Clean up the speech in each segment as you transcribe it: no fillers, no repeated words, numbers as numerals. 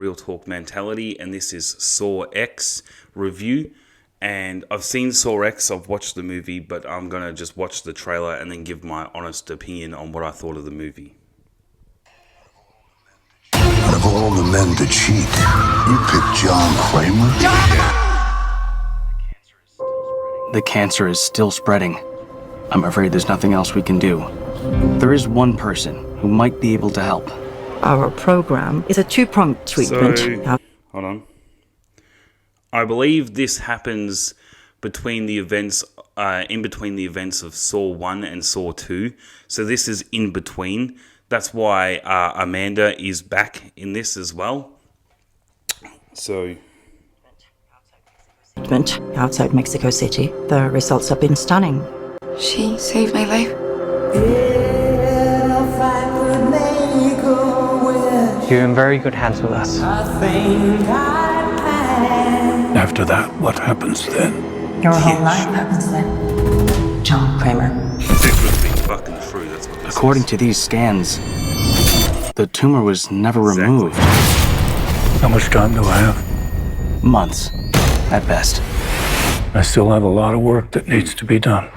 Real Talk Mentality, and this is Saw X review. And I've seen Saw X, I've watched the movie, but I'm going to just watch the trailer and then give my honest opinion on what I thought of the movie. Out of all the men to cheat, you picked John Kramer? The cancer is still spreading. I'm afraid there's nothing else we can do. There is one person who might be able to help. Our program is a two-pronged treatment. Hold on. I believe this happens between the events, in between the events of Saw 1 and Saw 2. So this is in between. That's why Amanda is back in this as well. So... outside Mexico City. The results have been stunning. She saved my life. You're in very good hands with us. After that, what happens then? Your whole life happens then. John Kramer. fucking true, that's what this According is. to these scans, the tumor was never removed. How much time do I have? Months, at best. I still have a lot of work that needs to be done.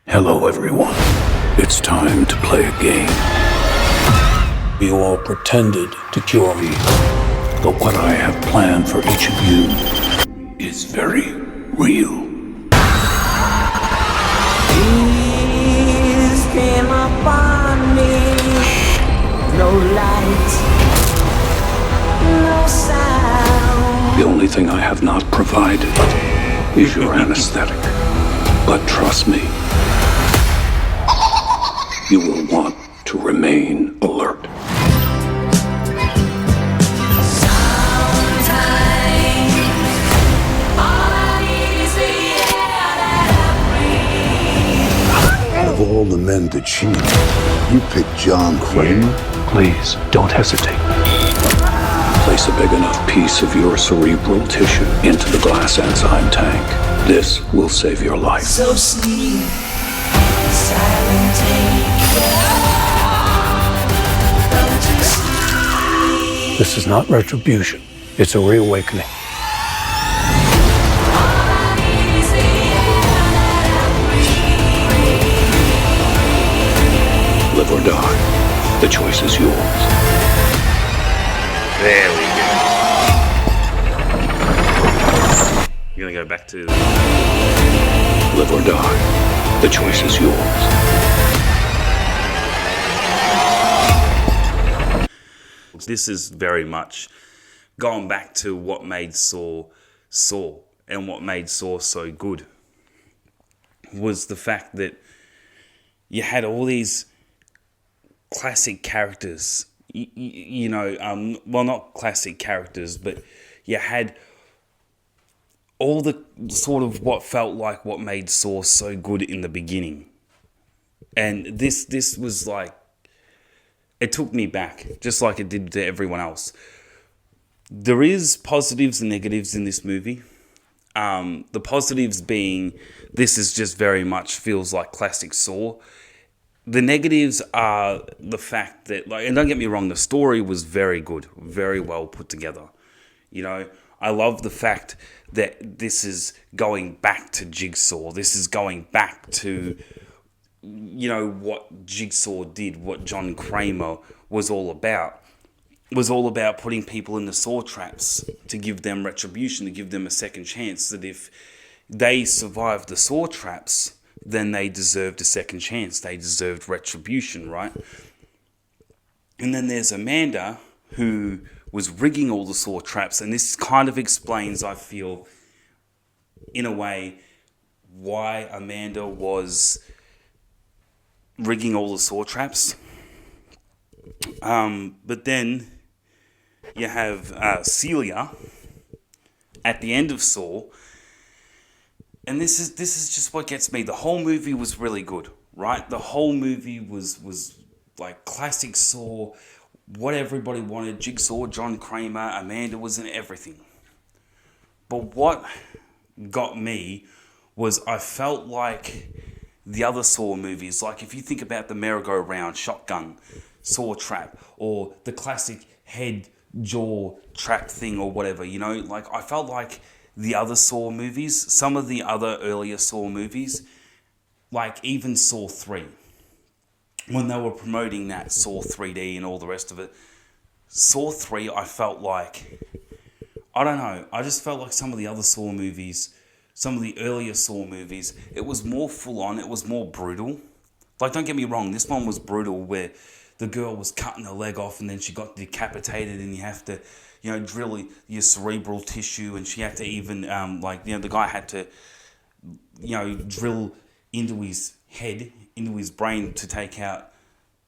Hello, everyone. It's time to play a game. You all pretended to cure me, but what I have planned for each of you is very real. Peace came upon me. No light, no sound. The only thing I have not provided is your anesthetic. But trust me, you will want to remain alert. Out of all the men to cheat, you picked John Kramer? Please, don't hesitate. Place a big enough piece of your cerebral tissue into the glass enzyme tank. This will save your life. So sleep, silent don't you sleep. This is not retribution. It's a reawakening. Live or die. The choice is yours. There we go. You're gonna go back to... Live or die. The choice is yours. This is very much going back to what made Saw and what made Saw so good was the fact that you had all these classic characters, you know, well, not classic characters, but you had all the sort of what felt like what made Saw so good in the beginning. And this was like, it took me back, just like it did to everyone else. There is positives and negatives in this movie. The positives being, this is just very much feels like classic Saw. The negatives are the fact that, like, and don't get me wrong, the story was very good, very well put together. You know, I love the fact that this is going back to Jigsaw. This is going back to, you know, what Jigsaw did, what John Kramer was all about. Was all about putting people in the saw traps to give them retribution, to give them a second chance, that if they survived the saw traps, then they deserved a second chance. They deserved retribution, right? And then there's Amanda, who was rigging all the saw traps, and this kind of explains, I feel, in a way, why Amanda was rigging all the saw traps. But then you have Celia at the end of Saw, and this is just what gets me. The whole movie was really good, right? The whole movie was like classic Saw, what everybody wanted, Jigsaw, John Kramer, Amanda was in everything. But what got me was I felt like the other Saw movies, like if you think about the merry-go-round, shotgun, Saw trap, or the classic head, jaw trap thing or whatever, you know, like I felt like the other Saw movies, some of the other earlier Saw movies, like even Saw 3, when they were promoting that Saw 3D and all the rest of it, Saw 3, I felt like, I don't know, I just felt like some of the other Saw movies, some of the earlier Saw movies, it was more full on, it was more brutal. Like, don't get me wrong, this one was brutal where the girl was cutting her leg off and then she got decapitated and you have to, you know, drill your cerebral tissue, and she had to even, the guy had to, you know, drill into his head, into his brain to take out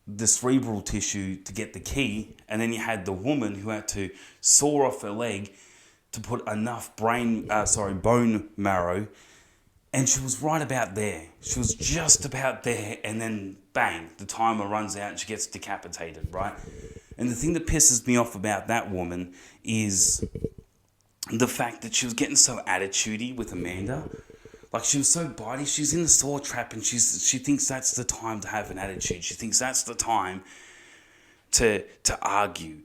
the cerebral tissue to get the key. And then you had the woman who had to saw off her leg to put enough bone marrow, and she was right about there. She was just about there, and then bang, the timer runs out and she gets decapitated, right? And the thing that pisses me off about that woman is the fact that she was getting so attitudey with Amanda. Like, she was so bitey. She's in the Saw trap, and she thinks that's the time to have an attitude. She thinks that's the time to argue.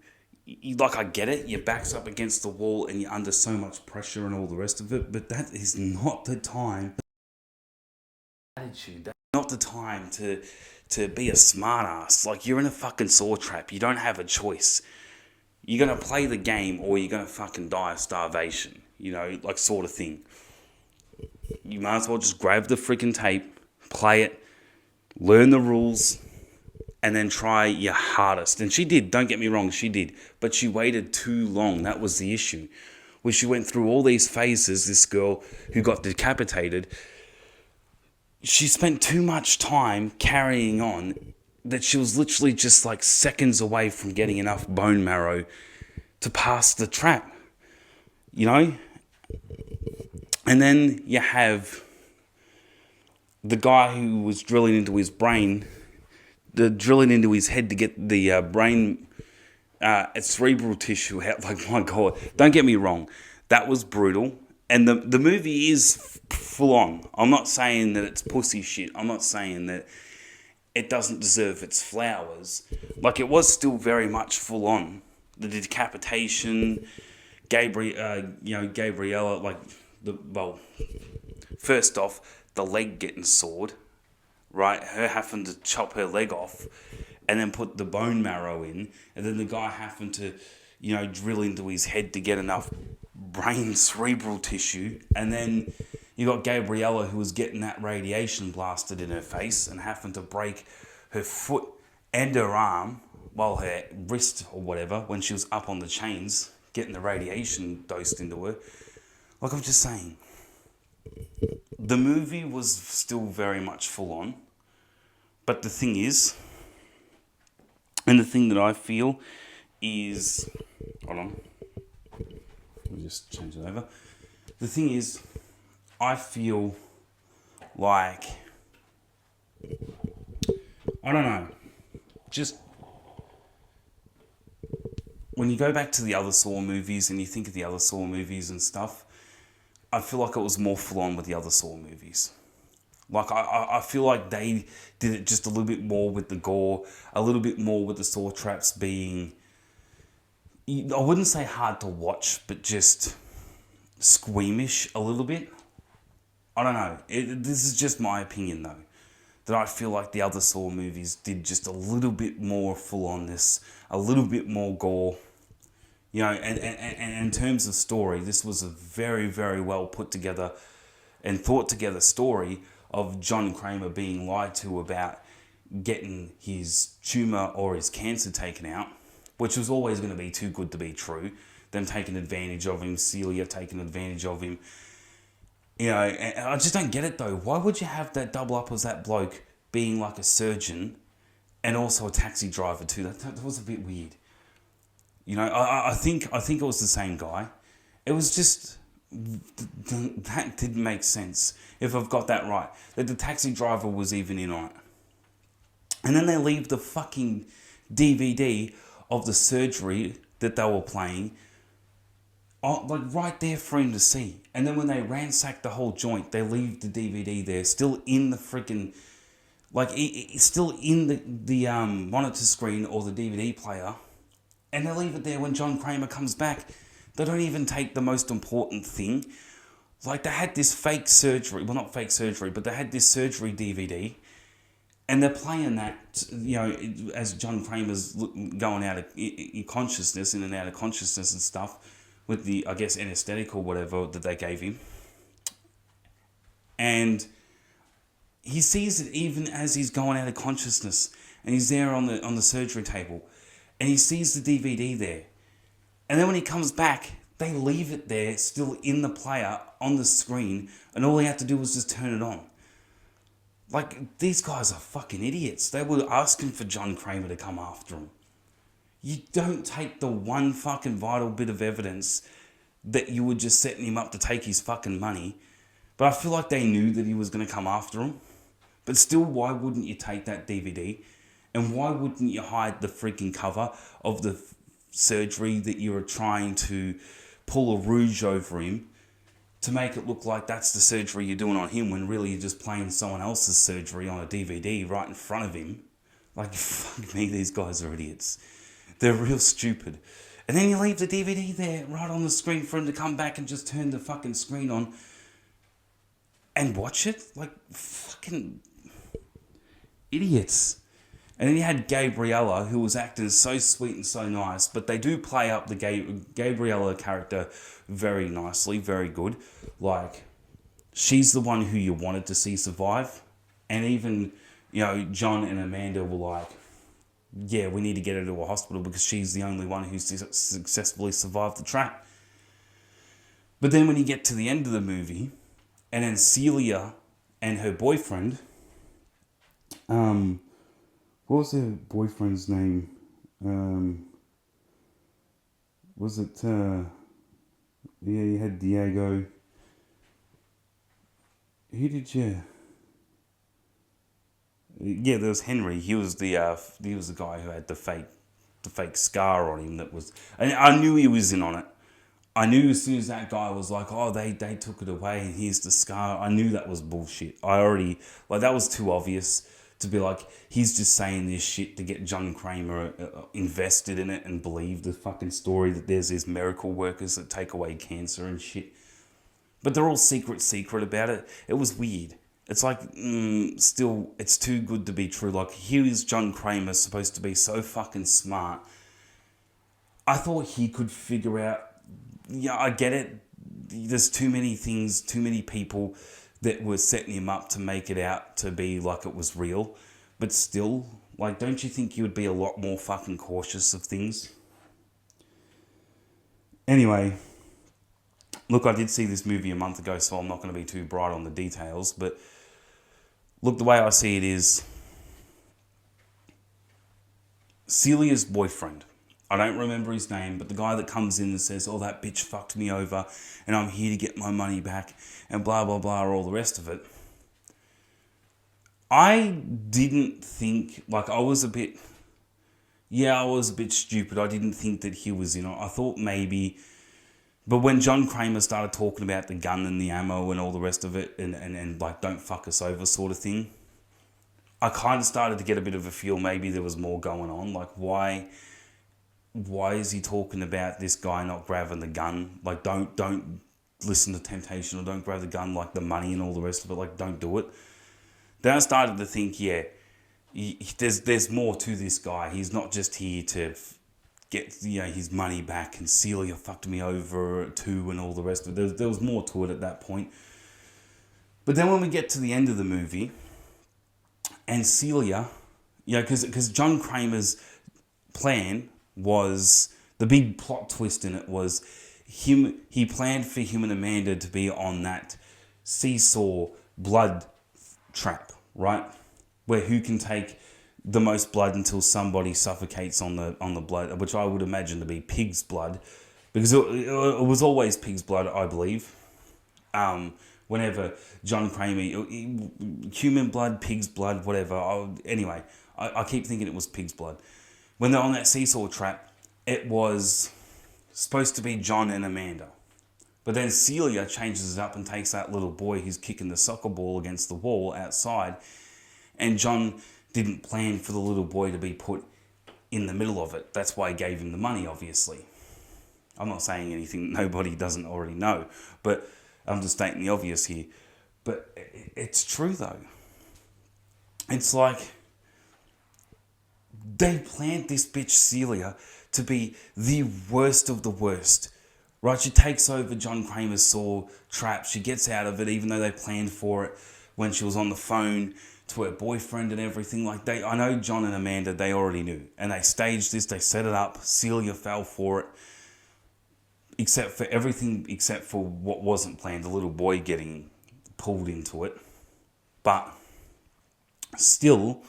Like, I get it, your back's up against the wall and you're under so much pressure and all the rest of it, but that is not the time. Attitude, that's not the time to be a smart ass. Like, you're in a fucking Saw trap. You don't have a choice. You're gonna play the game or you're gonna fucking die of starvation, you know, like, sort of thing. You might as well just grab the freaking tape, play it, learn the rules, and then try your hardest. And she did, don't get me wrong, she did. But she waited too long. That was the issue. Where she went through all these phases, this girl who got decapitated, she spent too much time carrying on that she was literally just like seconds away from getting enough bone marrow to pass the trap. You know? And then you have the guy who was drilling into his brain, drilling into his head to get the brain, cerebral tissue out. Like, my God, don't get me wrong, that was brutal. And the movie is full on. I'm not saying that it's pussy shit. I'm not saying that it doesn't deserve its flowers. Like, it was still very much full on. The decapitation, Gabriella, like, first off, the leg getting sawed, right? Her having to chop her leg off and then put the bone marrow in, and then the guy having to, you know, drill into his head to get enough brain cerebral tissue, and then you got Gabriella who was getting that radiation blasted in her face and having to break her foot and her arm, well, her wrist or whatever, when she was up on the chains, getting the radiation dosed into her. Like, I'm just saying, the movie was still very much full on, but the thing is, and the thing that I feel is, hold on, let me just change it over. The thing is, I feel like, I don't know, just when you go back to the other Saw movies and you think of the other Saw movies and stuff, I feel like it was more full on with the other Saw movies. Like, I feel like they did it just a little bit more with the gore, a little bit more with the Saw traps being, I wouldn't say hard to watch, but just squeamish a little bit. I don't know. This is just my opinion, though, that I feel like the other Saw movies did just a little bit more full on this, a little bit more gore. You know, and in terms of story, this was a very, very well put together and thought together story of John Kramer being lied to about getting his tumour or his cancer taken out, which was always going to be too good to be true. Them taking advantage of him, Celia taking advantage of him. You know, and I just don't get it though. Why would you have that double up as that bloke being like a surgeon and also a taxi driver too? That was a bit weird. You know, I think it was the same guy. It was just, that didn't make sense, if I've got that right. That the taxi driver was even in on it. And then they leave the fucking DVD of the surgery that they were playing, like right there for him to see. And then when they ransack the whole joint, they leave the DVD there, still in the freaking, like it's still in the monitor screen or the DVD player, and they leave it there when John Kramer comes back. They don't even take the most important thing. Like, they had this fake surgery, well, not fake surgery, but they had this surgery DVD, and they're playing that, you know, as John Kramer's going out of consciousness, in and out of consciousness and stuff, with the, I guess, anesthetic or whatever that they gave him. And he sees it even as he's going out of consciousness, and he's there on the surgery table, and he sees the DVD there. And then when he comes back, they leave it there, still in the player, on the screen, and all he had to do was just turn it on. Like, these guys are fucking idiots. They were asking for John Kramer to come after him. You don't take the one fucking vital bit of evidence that you were just setting him up to take his fucking money. But I feel like they knew that he was going to come after him. But still, why wouldn't you take that DVD? And why wouldn't you hide the freaking cover of the surgery that you were trying to pull a rouge over him to make it look like that's the surgery you're doing on him, when really you're just playing someone else's surgery on a DVD right in front of him? Like, fuck me, these guys are idiots. They're real stupid. And then you leave the DVD there right on the screen for him to come back and just turn the fucking screen on and watch it? Like, fucking idiots. And then you had Gabriella, who was acting so sweet and so nice, but they do play up the Gabriella character very nicely, very good. Like, she's the one who you wanted to see survive. And even, you know, John and Amanda were like, yeah, we need to get her to a hospital because she's the only one who's successfully survived the trap. But then when you get to the end of the movie, and then Celia and her boyfriend, what was her boyfriend's name? Was it, yeah, you had Diego. Who did you... Yeah, there was Henry. He was the guy who had the fake scar on him that was... And I knew he was in on it. I knew as soon as that guy was like, oh, they took it away and here's the scar, I knew that was bullshit. That was too obvious to be like, he's just saying this shit to get John Kramer invested in it and believe the fucking story that there's these miracle workers that take away cancer and shit. But they're all secret about it. It was weird. It's like, still, it's too good to be true. Like, here is John Kramer supposed to be so fucking smart. I thought he could figure out, yeah, I get it. There's too many things, too many people that were setting him up to make it out to be like it was real. But still, like, don't you think you would be a lot more fucking cautious of things? Anyway, look, I did see this movie a month ago, so I'm not going to be too bright on the details, but look, the way I see it is, Celia's boyfriend, I don't remember his name, but the guy that comes in and says, oh, that bitch fucked me over and I'm here to get my money back and blah, blah, blah, all the rest of it. I didn't think, like, I was a bit stupid. I didn't think that he was in it. I thought maybe, but when John Kramer started talking about the gun and the ammo and all the rest of it and like, don't fuck us over sort of thing, I kind of started to get a bit of a feel maybe there was more going on. Like, why is he talking about this guy not grabbing the gun? Like, don't listen to temptation or don't grab the gun, like the money and all the rest of it. Like, don't do it. Then I started to think, yeah, there's more to this guy. He's not just here to get, you know, his money back and Celia fucked me over too and all the rest of it. There was more to it at that point. But then when we get to the end of the movie and Celia, you know, because John Kramer's plan was, the big plot twist in it was he planned for him and Amanda to be on that seesaw blood trap, right? Where who can take the most blood until somebody suffocates on the blood, which I would imagine to be pig's blood, because it was always pig's blood, I believe. Whenever John Kramer, human blood, pig's blood, whatever. Anyway, I keep thinking it was pig's blood. When they're on that seesaw trap, it was supposed to be John and Amanda. But then Celia changes it up and takes that little boy who's kicking the soccer ball against the wall outside. And John didn't plan for the little boy to be put in the middle of it. That's why he gave him the money, obviously. I'm not saying anything nobody doesn't already know, but I'm just stating the obvious here. But it's true, though. It's like they planned this bitch Celia to be the worst of the worst. Right? She takes over John Kramer's saw trap. She gets out of it, even though they planned for it when she was on the phone to her boyfriend and everything. Like I know John and Amanda, they already knew. And they staged this, they set it up. Celia fell for it. Except for what wasn't planned, the little boy getting pulled into it. But still,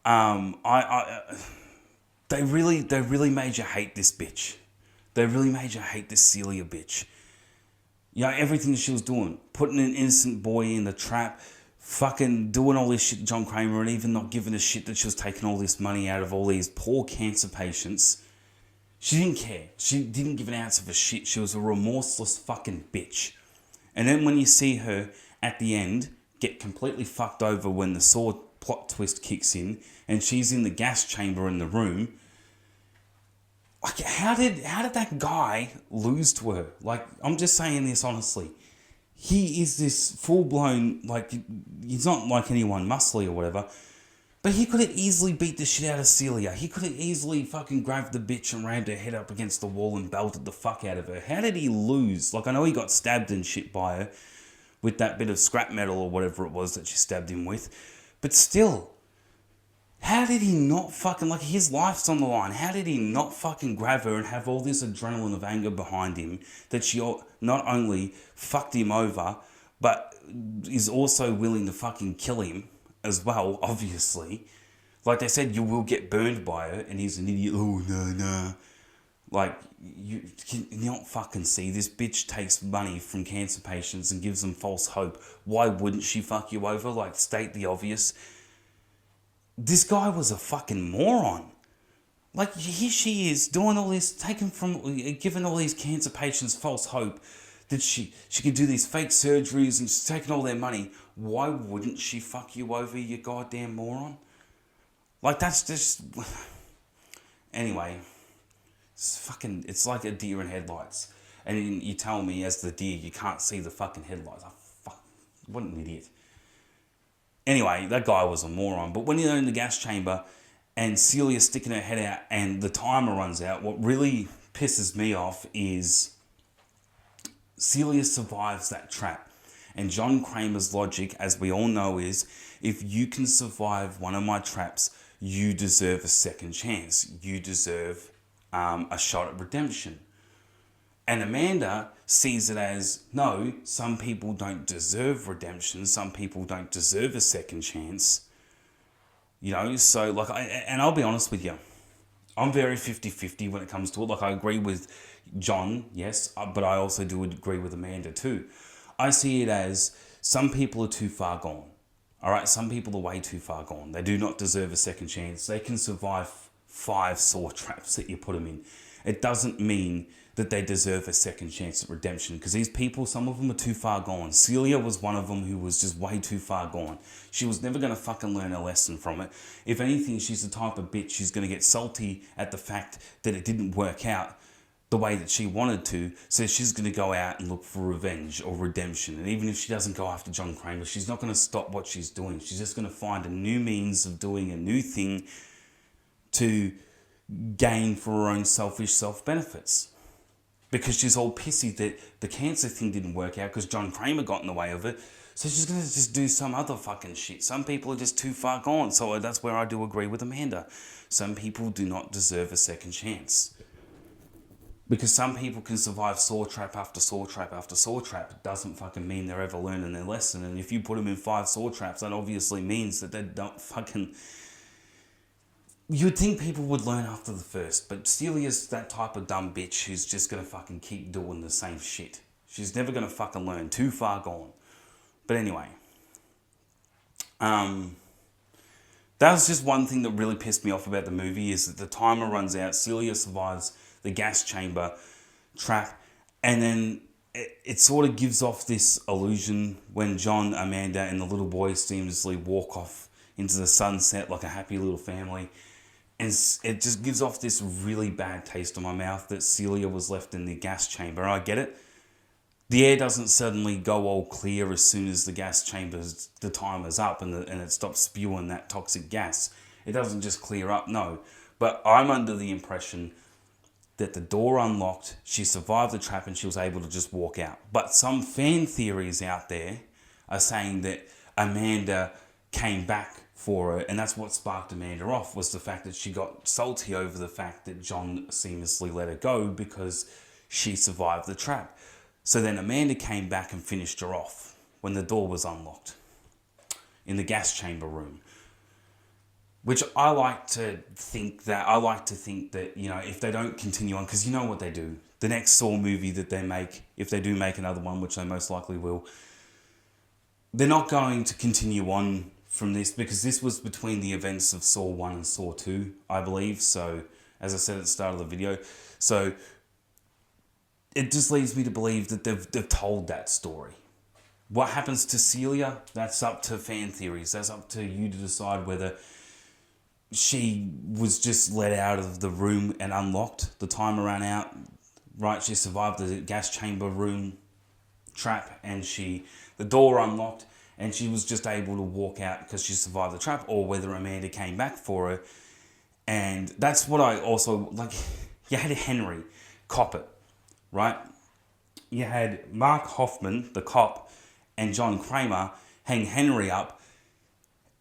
they really made you hate this bitch. They really made you hate this Celia bitch. You know, everything she was doing, putting an innocent boy in the trap, fucking doing all this shit to John Kramer, and even not giving a shit that she was taking all this money out of all these poor cancer patients. She didn't care. She didn't give an ounce of a shit. She was a remorseless fucking bitch. And then when you see her at the end get completely fucked over when the Saw plot twist kicks in and she's in the gas chamber in the room, like how did that guy lose to her? Like, I'm just saying this honestly. He is this full-blown, like, he's not like anyone muscly or whatever, but he could have easily beat the shit out of Celia. He could have easily fucking grabbed the bitch and rammed her head up against the wall and belted the fuck out of her. How did he lose? Like, I know he got stabbed and shit by her with that bit of scrap metal or whatever it was that she stabbed him with. But still, how did he not fucking, like, his life's on the line. How did he not fucking grab her and have all this adrenaline of anger behind him that she not only fucked him over, but is also willing to fucking kill him as well, obviously. Like they said, you will get burned by her, and he's an idiot. Oh, no. Like, you not fucking see this bitch takes money from cancer patients and gives them false hope. Why wouldn't she fuck you over? Like, state the obvious. This guy was a fucking moron. Like, here she is doing all this, giving all these cancer patients false hope that she could do these fake surgeries and she's taking all their money. Why wouldn't she fuck you over, you goddamn moron? Like, that's just... Anyway, it's like a deer in headlights. And you tell me, as the deer, you can't see the fucking headlights. What an idiot. Anyway, that guy was a moron. But when you're in the gas chamber and Celia's sticking her head out and the timer runs out, what really pisses me off is Celia survives that trap. And John Kramer's logic, as we all know, is if you can survive one of my traps, you deserve a second chance. You deserve a shot at redemption. And Amanda sees it as, no, some people don't deserve redemption. Some people don't deserve a second chance. You know, so, like, and I'll be honest with you. I'm very 50-50 when it comes to it. Like, I agree with John, yes, but I also do agree with Amanda too. I see it as some people are too far gone. All right, some people are way too far gone. They do not deserve a second chance. They can survive 5 Saw traps that you put them in. It doesn't mean that they deserve a second chance at redemption, because these people, some of them are too far gone. Celia was one of them who was just way too far gone. She was never going to fucking learn a lesson from it. If anything, she's the type of bitch who's going to get salty at the fact that it didn't work out the way that she wanted to, so she's going to go out and look for revenge or redemption. And even if she doesn't go after John Kramer, she's not going to stop what she's doing. She's just going to find a new means of doing a new thing to gain for her own selfish self-benefits. Because she's all pissy that the cancer thing didn't work out because John Kramer got in the way of it. So she's going to just do some other fucking shit. Some people are just too far gone. So that's where I do agree with Amanda. Some people do not deserve a second chance. Because some people can survive saw trap after saw trap after saw trap. It doesn't fucking mean they're ever learning their lesson. And if you put them in 5 saw traps, that obviously means that they don't fucking... You'd think people would learn after the first, but Celia's that type of dumb bitch who's just gonna fucking keep doing the same shit. She's never gonna fucking learn. Too far gone. But anyway. That was just one thing that really pissed me off about the movie, is that the timer runs out, Celia survives the gas chamber trap, and then it sort of gives off this illusion when John, Amanda, and the little boy seamlessly walk off into the sunset like a happy little family. And it just gives off this really bad taste in my mouth that Celia was left in the gas chamber. And I get it. The air doesn't suddenly go all clear as soon as the gas chamber's, the timer's up and it stops spewing that toxic gas. It doesn't just clear up, no. But I'm under the impression that the door unlocked, she survived the trap, and she was able to just walk out. But some fan theories out there are saying that Amanda came back for her, and that's what sparked Amanda off, was the fact that she got salty over the fact that John seamlessly let her go because she survived the trap. So then Amanda came back and finished her off when the door was unlocked in the gas chamber room. Which I like to think that, you know, if they don't continue on, because you know what they do. The next Saw movie that they make, if they do make another one, which they most likely will, they're not going to continue on from this, because this was between the events of Saw 1 and Saw 2, I believe. So, as I said at the start of the video. So, it just leads me to believe that they've told that story. What happens to Celia, that's up to fan theories. That's up to you to decide whether she was just let out of the room and unlocked. The timer ran out, right? She survived the gas chamber room trap, and the door unlocked, and she was just able to walk out because she survived the trap, or whether Amanda came back for her. And that's what I also, like, you had Henry cop it, right? You had Mark Hoffman, the cop, and John Kramer hang Henry up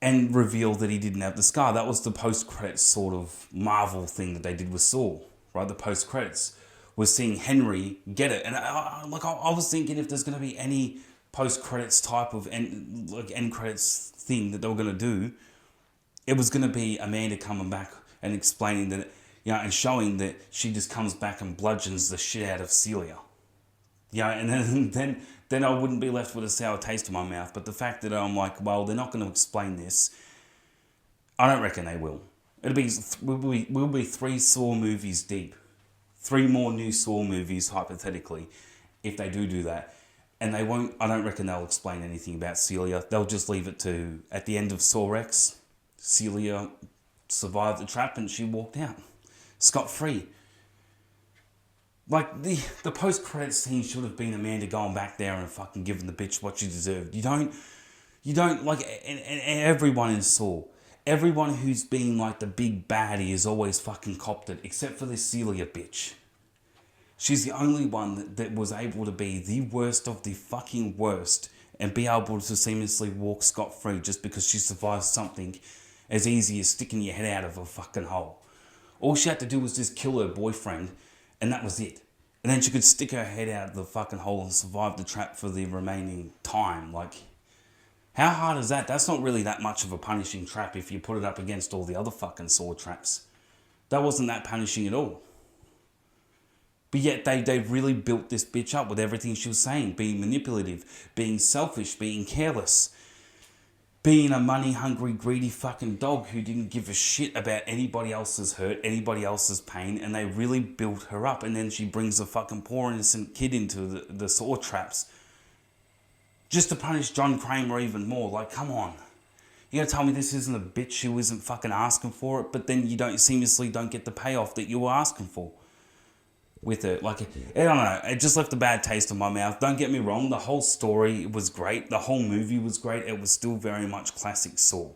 and reveal that he didn't have the scar. That was the post-credits sort of Marvel thing that they did with Saw, right? The post-credits was seeing Henry get it. And I was thinking, if there's going to be any post-credits type of end credits thing that they were going to do, it was going to be Amanda coming back and explaining that, you know, and showing that she just comes back and bludgeons the shit out of Celia. Yeah, and then I wouldn't be left with a sour taste in my mouth. But the fact that I'm like, well, they're not going to explain this, I don't reckon they will. We'll be 3 Saw movies deep. 3 more new Saw movies, hypothetically, if they do that. And they won't, I don't reckon they'll explain anything about Celia. They'll just leave it to, at the end of Saw X, Celia survived the trap and she walked out scot-free. Like, the post-credits scene should have been Amanda going back there and fucking giving the bitch what she deserved. You don't, like, and everyone in Saw, everyone who's been, like, the big baddie has always fucking copped it, except for this Celia bitch. She's the only one that was able to be the worst of the fucking worst and be able to seamlessly walk scot-free just because she survived something as easy as sticking your head out of a fucking hole. All she had to do was just kill her boyfriend, and that was it. And then she could stick her head out of the fucking hole and survive the trap for the remaining time. Like, how hard is that? That's not really that much of a punishing trap if you put it up against all the other fucking Saw traps. That wasn't that punishing at all. But yet they really built this bitch up with everything she was saying. Being manipulative, being selfish, being careless. Being a money-hungry, greedy fucking dog who didn't give a shit about anybody else's hurt, anybody else's pain, and they really built her up. And then she brings a fucking poor innocent kid into the Saw traps just to punish John Kramer even more. Like, come on. You gotta tell me this isn't a bitch who isn't fucking asking for it, but then you seamlessly don't get the payoff that you were asking for with it. Like, I don't know, it just left a bad taste in my mouth. Don't get me wrong, the whole story was great, the whole movie was great, it was still very much classic Saw.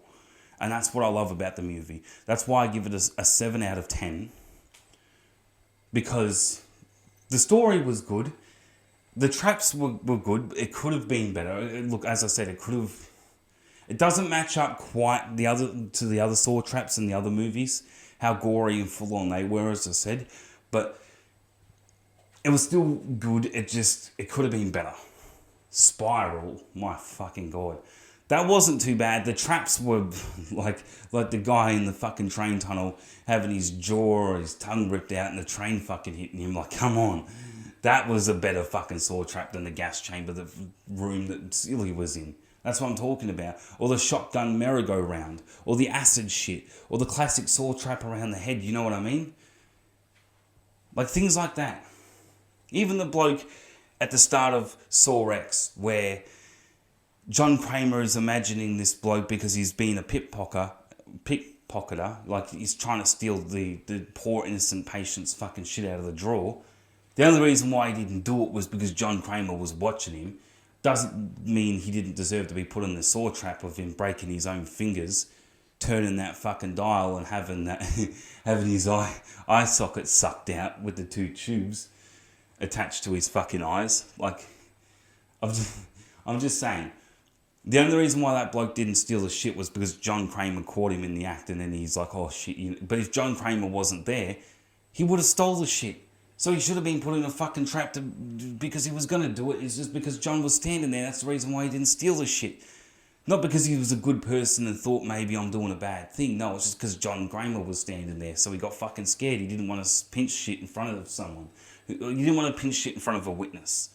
And that's what I love about the movie. That's why I give it a 7 out of 10. Because the story was good, the traps were good, it could have been better. Look, as I said, it doesn't match up quite to the other Saw traps in the other movies, how gory and full on they were, as I said, but it was still good. It could have been better. Spiral, my fucking God. That wasn't too bad. The traps were like the guy in the fucking train tunnel having his jaw or his tongue ripped out and the train fucking hitting him. Like, come on. That was a better fucking Saw trap than the gas chamber, the room that Celia was in. That's what I'm talking about. Or the shotgun merry-go-round. Or the acid shit. Or the classic saw trap around the head. You know what I mean? Like things like that. Even the bloke at the start of Saw X, where John Kramer is imagining this bloke because he's been a pickpocketer, like he's trying to steal the poor innocent patient's fucking shit out of the drawer. The only reason why he didn't do it was because John Kramer was watching him. Doesn't mean he didn't deserve to be put in the saw trap of him breaking his own fingers, turning that fucking dial and having his eye socket sucked out with the 2 tubes attached to his fucking eyes. Like, I'm just saying. The only reason why that bloke didn't steal the shit was because John Kramer caught him in the act, and then he's like, oh shit. But if John Kramer wasn't there, he would have stole the shit. So he should have been put in a fucking trap because he was going to do it. It's just because John was standing there. That's the reason why he didn't steal the shit. Not because he was a good person and thought maybe I'm doing a bad thing. No, it's just because John Kramer was standing there. So he got fucking scared. He didn't want to pinch shit in front of someone. He didn't want to pinch shit in front of a witness.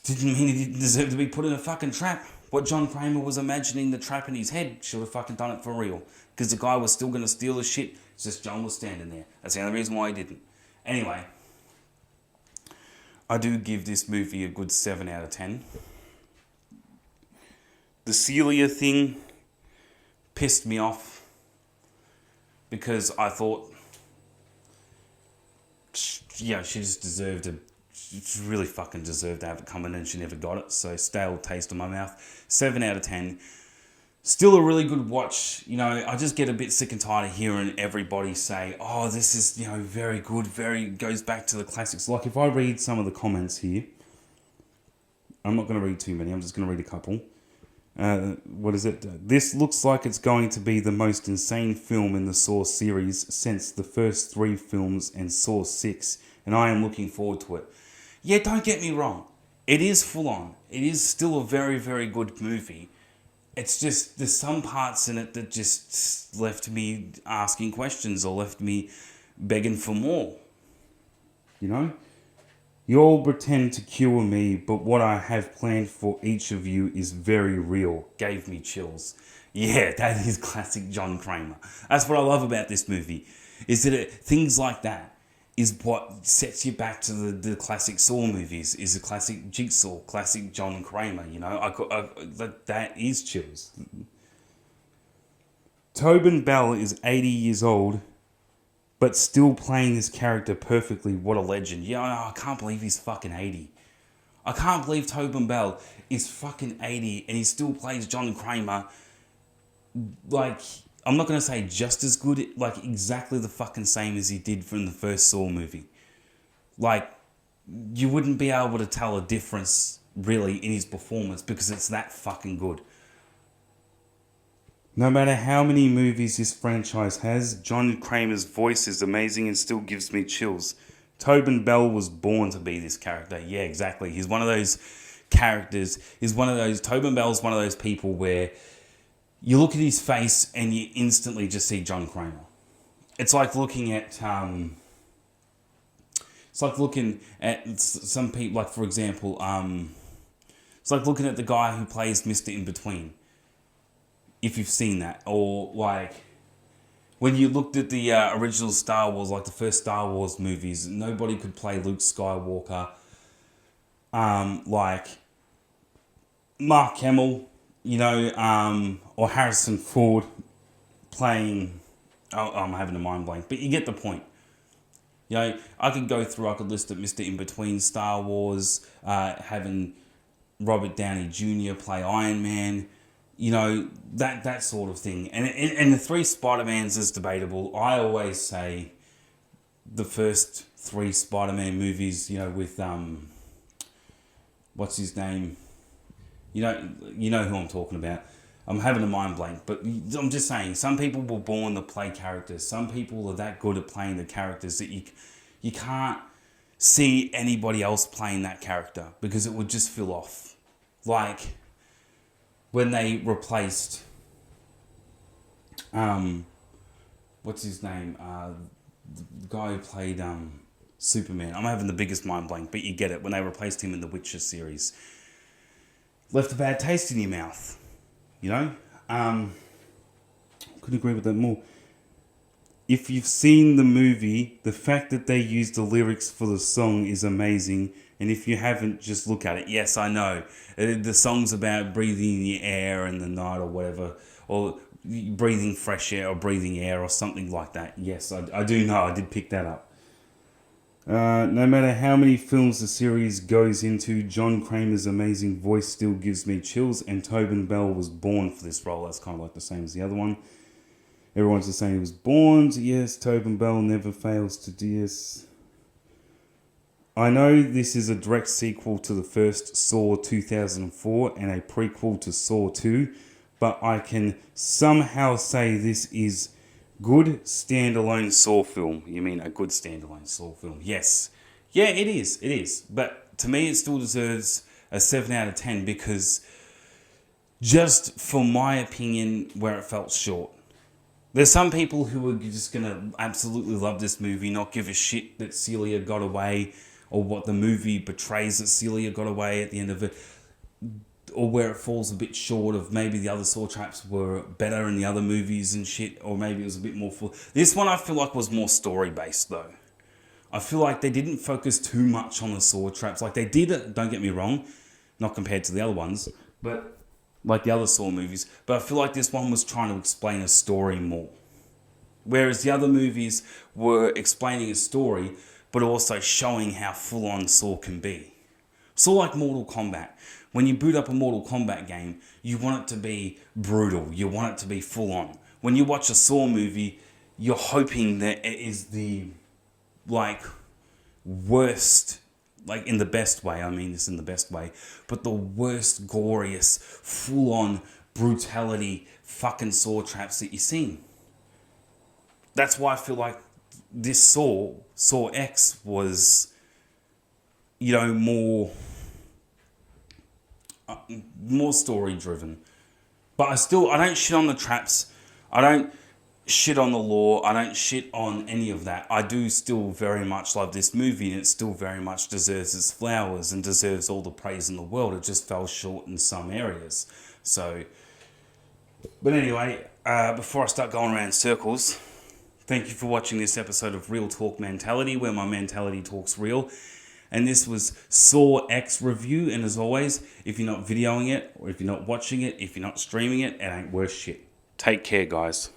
Didn't mean he didn't deserve to be put in a fucking trap. What John Kramer was imagining the trap in his head, should have fucking done it for real. Because the guy was still going to steal the shit. It's just John was standing there. That's the only reason why he didn't. Anyway, I do give this movie a good 7 out of 10. The Celia thing pissed me off because I thought, yeah, she just deserved to. She really fucking deserved to have it coming, and she never got it. So stale taste in my mouth. 7 out of 10. Still a really good watch. You know, I just get a bit sick and tired of hearing everybody say, oh, this is, you know, very good, goes back to the classics. Like, if I read some of the comments here, I'm not going to read too many, I'm just going to read a couple. What is it? This looks like it's going to be the most insane film in the Saw series since the first 3 films and Saw 6, and I am looking forward to it. Yeah, don't get me wrong. It is full on. It is still a very, very good movie. It's just, there's some parts in it that just left me asking questions or left me begging for more. You know? You all pretend to cure me, but what I have planned for each of you is very real. Gave me chills. Yeah, that is classic John Kramer. That's what I love about this movie, is that things like that is what sets you back to the classic Saw movies, is a classic Jigsaw, classic John Kramer, you know. That is chills. Tobin Bell is 80 years old, but still playing this character perfectly. What a legend. Yeah, I can't believe he's fucking 80. I can't believe Tobin Bell is fucking 80 and he still plays John Kramer. Like, I'm not going to say just as good, like exactly the fucking same as he did from the first Saw movie. Like, you wouldn't be able to tell a difference really in his performance because it's that fucking good. No matter how many movies this franchise has, John Kramer's voice is amazing and still gives me chills. Tobin Bell was born to be this character. Yeah, exactly. He's one of those characters. Tobin Bell's one of those people where you look at his face and you instantly just see John Kramer. It's like looking at some people, like for example, it's like looking at the guy who plays Mr. In-Between. If you've seen that, or like when you looked at the original Star Wars, like the first Star Wars movies, nobody could play Luke Skywalker like Mark Hamill, you know, or Harrison Ford playing. Oh, I'm having a mind blank, but you get the point. You know, I could list at Mr. In-Between Star Wars, having Robert Downey Jr. play Iron Man. You know, that sort of thing. And the 3 Spider-Mans is debatable. I always say the first 3 Spider-Man movies, you know, with, what's his name? You know who I'm talking about. I'm having a mind blank, but I'm just saying, some people were born to play characters. Some people are that good at playing the characters that you can't see anybody else playing that character because it would just feel off. Like when they replaced, what's his name? The guy who played Superman. I'm having the biggest mind blank, but you get it. When they replaced him in the Witcher series. left a bad taste in your mouth. You know? Couldn't agree with that more. If you've seen the movie, the fact that they used the lyrics for the song is amazing. And if you haven't, just look at it. Yes, I know. The song's about breathing the air in the night or whatever. Or breathing fresh air or breathing air or something like that. Yes, I do know. I did pick that up. No matter how many films the series goes into, John Kramer's amazing voice still gives me chills, and Tobin Bell was born for this role. That's kind of like the same as the other one. Everyone's just saying he was born. Yes, Tobin Bell never fails to do this. I know this is a direct sequel to the first Saw 2004 and a prequel to Saw 2, but I can somehow say this is good standalone Saw film. You mean a good standalone Saw film? Yes. Yeah, it is. It is. But to me, it still deserves a 7 out of 10 because just for my opinion, where it felt short. There's some people who are just going to absolutely love this movie, not give a shit that Celia got away or what the movie portrays that Celia got away at the end of it, or where it falls a bit short of maybe the other Saw traps were better in the other movies and shit, or maybe it was a bit more full. This one I feel like was more story-based though. I feel like they didn't focus too much on the Saw traps. Like they did, don't get me wrong, not compared to the other ones, but like the other Saw movies, but I feel like this one was trying to explain a story more. Whereas the other movies were explaining a story, but also showing how full-on Saw can be. Saw like Mortal Kombat. When you boot up a Mortal Kombat game, you want it to be brutal. You want it to be full-on. When you watch a Saw movie, you're hoping that it is the, like, worst, like in the best way, I mean this in the best way, but the worst, goriest, full-on brutality fucking Saw traps that you've seen. That's why I feel like this Saw X was, you know, more story-driven. But I don't shit on the traps. I don't shit on the lore. I don't shit on any of that. I do still very much love this movie, and it still very much deserves its flowers and deserves all the praise in the world. It just fell short in some areas. So, but anyway, before I start going around in circles, thank you for watching this episode of Real Talk Mentality, where my mentality talks real. And this was Saw X review. And as always, if you're not videoing it, or if you're not watching it, if you're not streaming it, it ain't worth shit. Take care, guys.